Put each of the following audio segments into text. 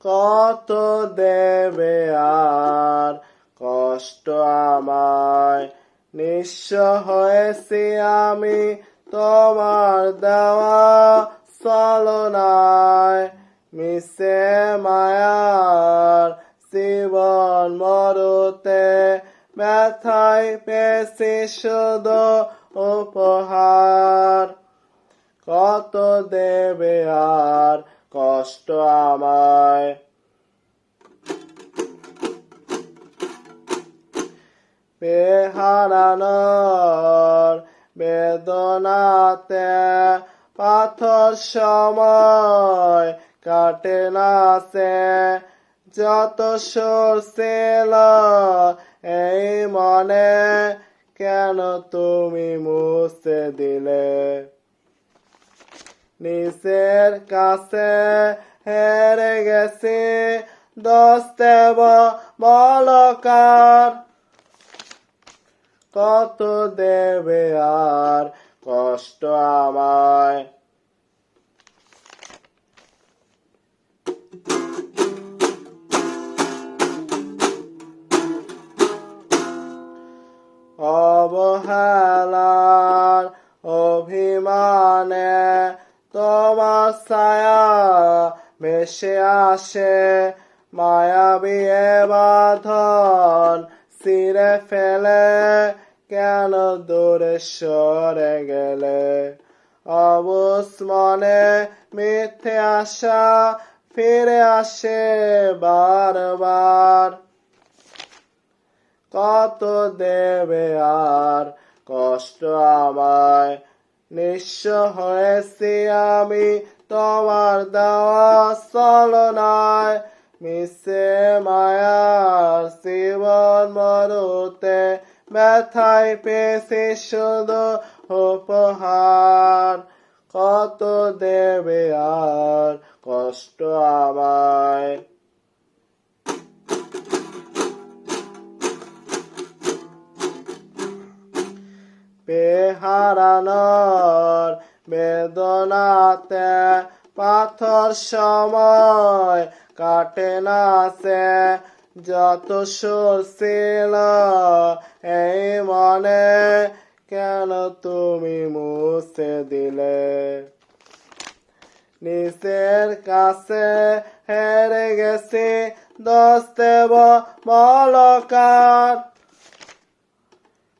কত দেবে আর কষ্ট আমায়, নিঃস্ব হয়েছি আমি তোমার দেওয়া ছলনায়। মিছে মায়ার জীবন মরতে, ব্যথায় পেয়েছি শুধু উপহার। কত দেবে আর কষ্ট আমায়। হারানোর বেদনাতে পাথর সময় কাটে না সে, যত সুর ছিল এই মনে কেন তুমি মুছে দিলে। নিজের কাছে হেরে গেছি দোস্তে বলকার। কত দেবে আর কষ্ট আমায়। অবহেলার অভিমানে তোমার ছায়া ভেসে আসে, মায়াবী বাঁধন ছিঁড়ে ফেলে কেন দূরে সরে গেলে। অবুঝ মনে মিথ্যে আশা ফিরে আসে বারবার। কত দেবে আর কষ্ট আমায়, নিঃস্ব হয়েছি আমি তোমার দেওয়া ছলনায়। মিছে মায়ার জীবন মরতে, ব্যথায় পেয়েছি শুধু উপহার। কত দেবে আর কষ্ট আমায়। হারানোর বেদনাতে পাথর সময় কাটে না সে, যত সুর ছিল এই মনে কেন তুমি মুছে দিলে। নিজের কাছে হেরে গেছি দোস্তে বলকার।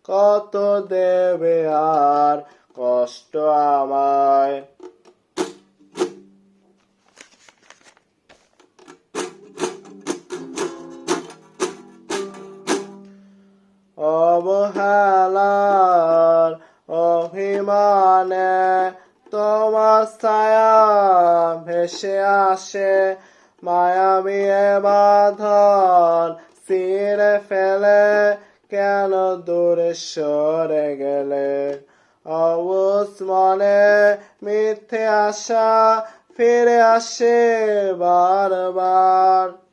কত দেবে আর কষ্ট আমায়। অবহেলার অভিমানে তোমার ছায়া ভেসে আসে, মায়াবী বাঁধন ছিঁড়ে ফেলে কেন দূরে সরে গেলে। অবুঝ মনে মিথ্যে আশা ফিরে আসে বারবার।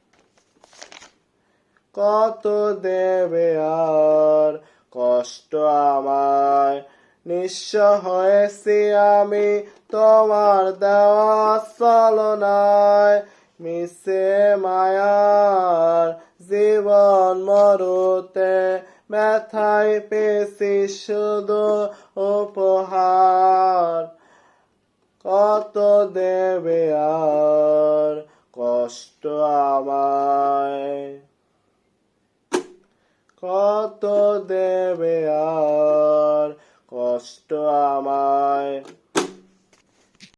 কত দেবে আর কষ্ট আমায়, নিঃস্ব হয়েছি আমি তোমার দেওয়া ছলনায়। মিছে মায়ার জীবন মরতে, ব্যথায় পেয়েছি শুধু উপহার। কত দেবে আর কষ্ট আমায়। কত দেবে আর কষ্ট